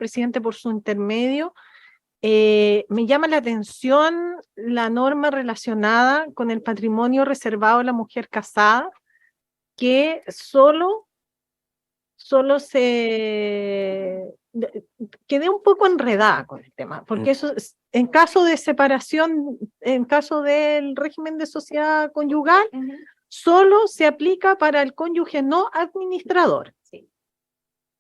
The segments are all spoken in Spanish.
presidente, por su intermedio. Me llama la atención la norma relacionada con el patrimonio reservado a la mujer casada, que solo quedé un poco enredada con el tema, porque eso en caso de separación, en caso del régimen de sociedad conyugal, solo se aplica para el cónyuge no administrador. Sí.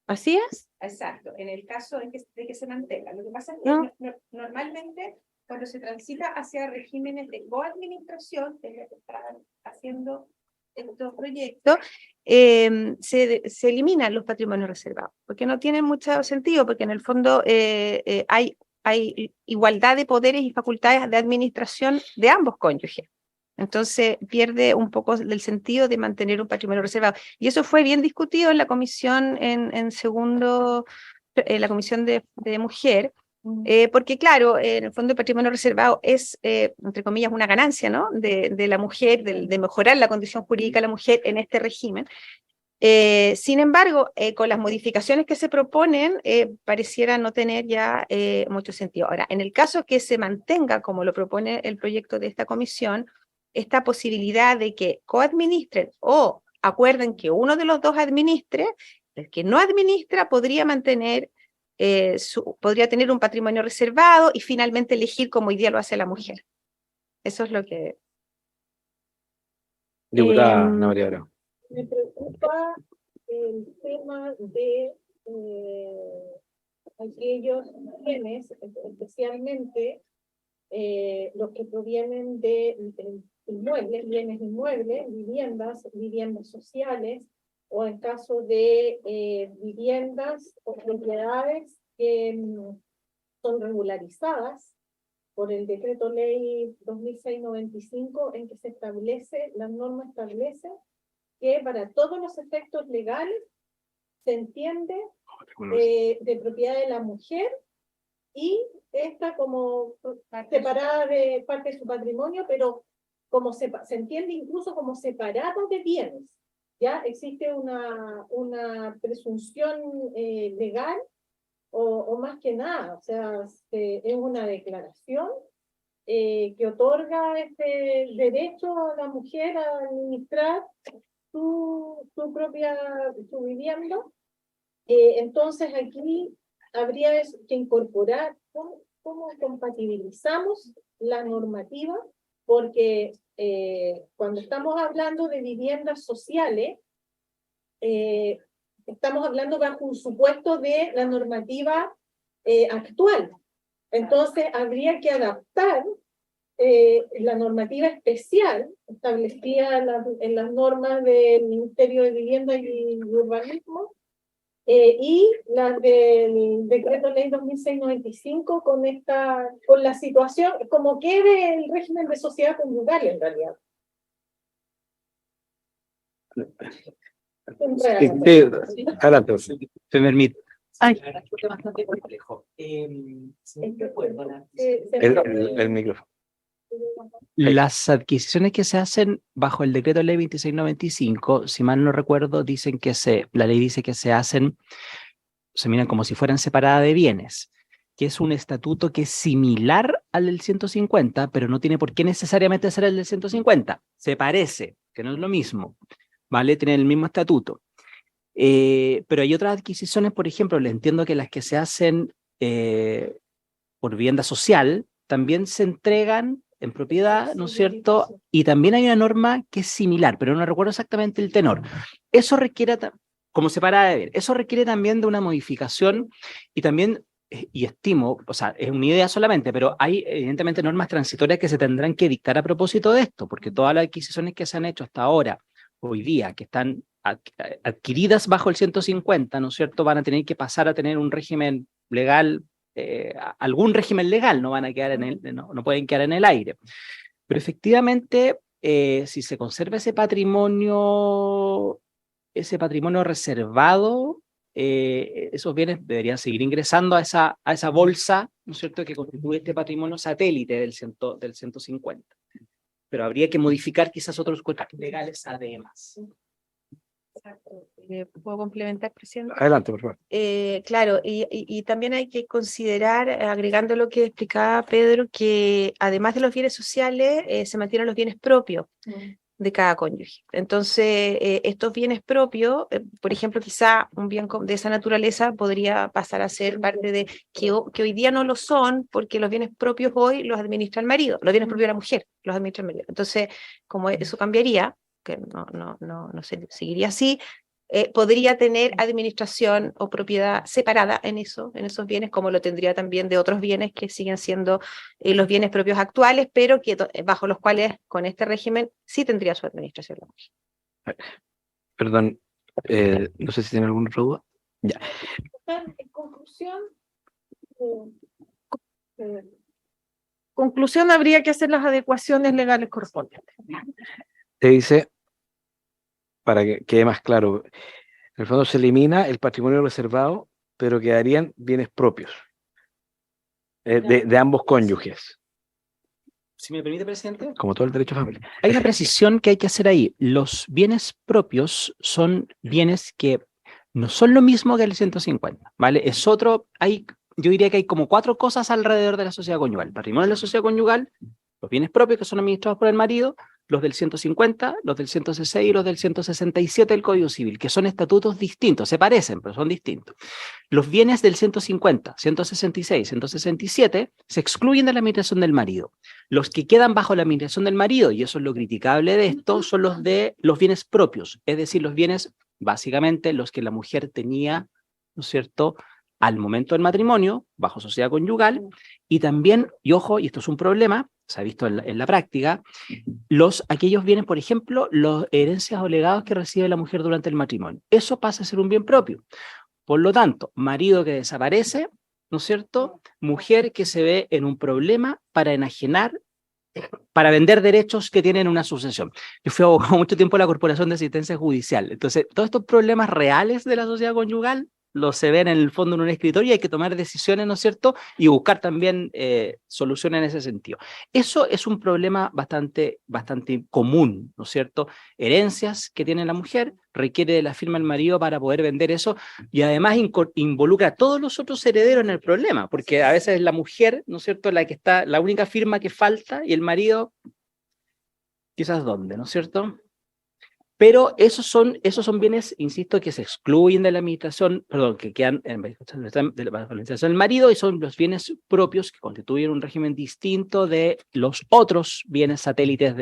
¿Así es? Exacto, en el caso de que se mantenga. Lo que pasa es que normalmente cuando se transita hacia regímenes de coadministración, que es lo que están haciendo estos proyectos, se eliminan los patrimonios reservados, porque no tienen mucho sentido, porque en el fondo hay igualdad de poderes y facultades de administración de ambos cónyuges. Entonces pierde un poco el sentido de mantener un patrimonio reservado. Y eso fue bien discutido en la comisión, en la comisión de mujer, porque claro, en el fondo el patrimonio reservado es, entre comillas, una ganancia, ¿no? de la mujer, de mejorar la condición jurídica de la mujer en este régimen. Sin embargo, con las modificaciones que se proponen, pareciera no tener ya mucho sentido. Ahora, en el caso que se mantenga, como lo propone el proyecto de esta comisión, esta posibilidad de que coadministren o acuerden que uno de los dos administre, el que no administra podría mantener, podría tener un patrimonio reservado y finalmente elegir como hoy día lo hace la mujer. Eso es lo que... Diputada Ana María Bravo. Me preocupa el tema de aquellos bienes, especialmente los que provienen de inmuebles, bienes inmuebles, viviendas sociales, o en caso de viviendas o propiedades que son regularizadas por el decreto ley 2006-95, en que se establece, la norma establece que para todos los efectos legales se entiende de propiedad de la mujer, y esta como separada de parte de su patrimonio, pero como se entiende incluso como separado de bienes. Ya existe una presunción legal, o más que nada, o sea, es una declaración que otorga este derecho a la mujer a administrar su vivienda. Entonces aquí habría que incorporar cómo compatibilizamos la normativa, porque cuando estamos hablando de viviendas sociales, estamos hablando bajo un supuesto de la normativa actual. Entonces habría que adaptar la normativa especial establecida en las normas del Ministerio de Vivienda y Urbanismo, y las del decreto ley 2006-95 con la situación, como quede el régimen de sociedad conyugal en realidad. Adelante, se me permite. Es bastante complejo. El micrófono. Las adquisiciones que se hacen bajo el decreto ley 2695, si mal no recuerdo, dicen que la ley dice que se miran como si fueran separadas de bienes, que es un estatuto que es similar al del 150, pero no tiene por qué necesariamente ser el del 150. Se parece, que no es lo mismo, ¿vale? Tienen el mismo estatuto. Pero hay otras adquisiciones, por ejemplo, le entiendo que las que se hacen por vivienda social también se entregan en propiedad, ¿no es cierto? Y también hay una norma que es similar, pero no recuerdo exactamente el tenor. Eso requiere, como separada de ver, eso requiere también de una modificación, y también, y estimo, o sea, es una idea solamente, pero hay evidentemente normas transitorias que se tendrán que dictar a propósito de esto, porque todas las adquisiciones que se han hecho hasta ahora, hoy día, que están adquiridas bajo el 150, ¿no es cierto?, van a tener que pasar a tener un régimen legal, algún régimen legal, no van a quedar no pueden quedar en el aire. Pero efectivamente, si se conserva ese patrimonio reservado, esos bienes deberían seguir ingresando a esa bolsa, ¿no es cierto?, que constituye este patrimonio satélite del 150. Pero habría que modificar quizás otros cuerpos legales además. Exacto. ¿Puedo complementar, presidente? Adelante, por favor. Claro, y también hay que considerar, agregando lo que explicaba Pedro, que además de los bienes sociales, se mantienen los bienes propios de cada cónyuge. Entonces, estos bienes propios, por ejemplo, quizá un bien de esa naturaleza podría pasar a ser parte de que hoy día no lo son, porque los bienes propios hoy los administra el marido, los bienes propios de la mujer los administra el marido. Entonces, como eso cambiaría, que no seguiría así, podría tener administración o propiedad separada en esos bienes, como lo tendría también de otros bienes que siguen siendo los bienes propios actuales, pero que bajo los cuales con este régimen sí tendría su administración la mujer. Perdón, no sé si tiene alguna otra duda. Ya. En conclusión, eh, Conclusión, habría que hacer las adecuaciones legales correspondientes. Se dice, para que quede más claro, en el fondo se elimina el patrimonio reservado, pero quedarían bienes propios de ambos cónyuges, Si me permite, presidente. como todo el derecho a familia. Hay una precisión que hay que hacer ahí. Los bienes propios son bienes que no son lo mismo que el 150, ¿vale? Es otro, yo diría que hay como 4 cosas alrededor de la sociedad conyugal. El patrimonio de la sociedad conyugal, los bienes propios que son administrados por el marido, los del 150, los del 116 y los del 167 del Código Civil, que son estatutos distintos, se parecen, pero son distintos. Los bienes del 150, 166, 167 se excluyen de la administración del marido. Los que quedan bajo la administración del marido, y eso es lo criticable de esto, son los de los bienes propios, es decir, los bienes, básicamente, los que la mujer tenía, ¿no es cierto?, al momento del matrimonio, bajo sociedad conyugal, y también, y ojo, y esto es un problema, se ha visto en la práctica, aquellos bienes, por ejemplo, las herencias o legados que recibe la mujer durante el matrimonio. Eso pasa a ser un bien propio. Por lo tanto, marido que desaparece, ¿no es cierto?, mujer que se ve en un problema para enajenar, para vender derechos que tienen una sucesión. Yo fui abogado mucho tiempo en la Corporación de Asistencia Judicial. Entonces, todos estos problemas reales de la sociedad conyugal los se ven en el fondo en un escritorio y hay que tomar decisiones, ¿no es cierto?, y buscar también soluciones en ese sentido. Eso es un problema bastante común, ¿no es cierto? Herencias que tiene la mujer, requiere de la firma del marido para poder vender eso y además involucra a todos los otros herederos en el problema, porque a veces es la mujer, ¿no es cierto?, la que está, la única firma que falta y el marido quizás dónde, ¿no es cierto? Pero esos son bienes, insisto, que se excluyen de la administración, perdón, que quedan en la administración del marido y son los bienes propios que constituyen un régimen distinto de los otros bienes satélites,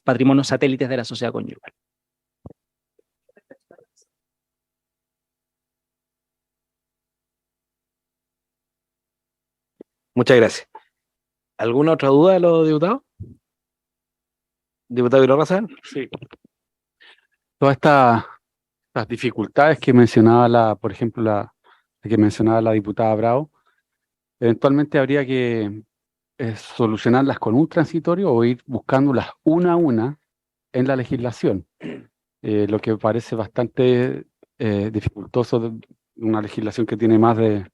patrimonios satélites de la sociedad conyugal. Muchas gracias. ¿Alguna otra duda de los diputados? ¿Diputado Villarrazán? Sí. Todas estas dificultades que mencionaba por ejemplo, la que mencionaba la diputada Bravo, eventualmente habría que solucionarlas con un transitorio o ir buscándolas una a una en la legislación, lo que parece bastante dificultoso de una legislación que tiene más de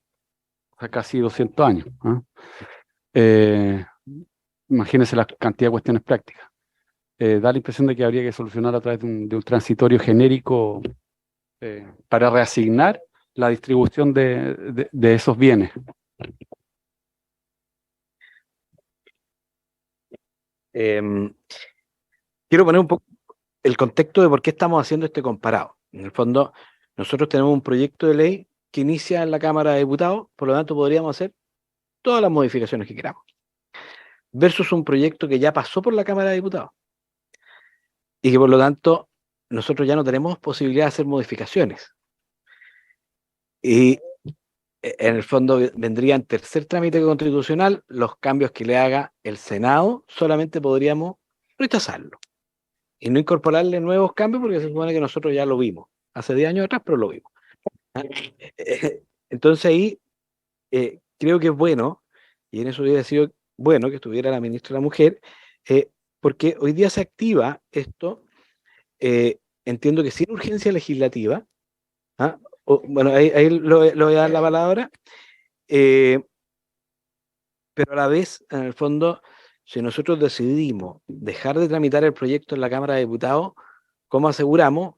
casi 200 años. Imagínense la cantidad de cuestiones prácticas. Da la impresión de que habría que solucionar a través de un transitorio genérico para reasignar la distribución de esos bienes. Quiero poner un poco el contexto de por qué estamos haciendo este comparado. En el fondo, nosotros tenemos un proyecto de ley que inicia en la Cámara de Diputados, por lo tanto podríamos hacer todas las modificaciones que queramos, versus un proyecto que ya pasó por la Cámara de Diputados y que por lo tanto nosotros ya no tenemos posibilidad de hacer modificaciones. Y en el fondo vendría en tercer trámite constitucional, los cambios que le haga el Senado solamente podríamos rechazarlo y no incorporarle nuevos cambios porque se supone que nosotros ya lo vimos hace 10 años atrás, pero lo vimos. Entonces ahí creo que es bueno, y en eso hubiera sido bueno que estuviera la ministra de la Mujer, porque hoy día se activa esto, entiendo que sin urgencia legislativa, bueno, ahí lo voy a dar la palabra, pero a la vez, en el fondo, si nosotros decidimos dejar de tramitar el proyecto en la Cámara de Diputados, ¿cómo aseguramos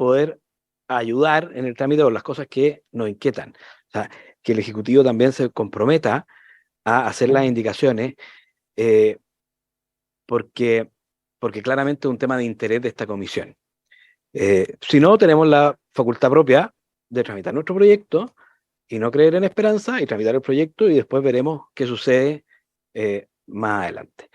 poder ayudar en el trámite con las cosas que nos inquietan. O sea, que el Ejecutivo también se comprometa a hacer las indicaciones, porque claramente es un tema de interés de esta comisión. Si no, tenemos la facultad propia de tramitar nuestro proyecto y no creer en esperanza y tramitar el proyecto y después veremos qué sucede más adelante.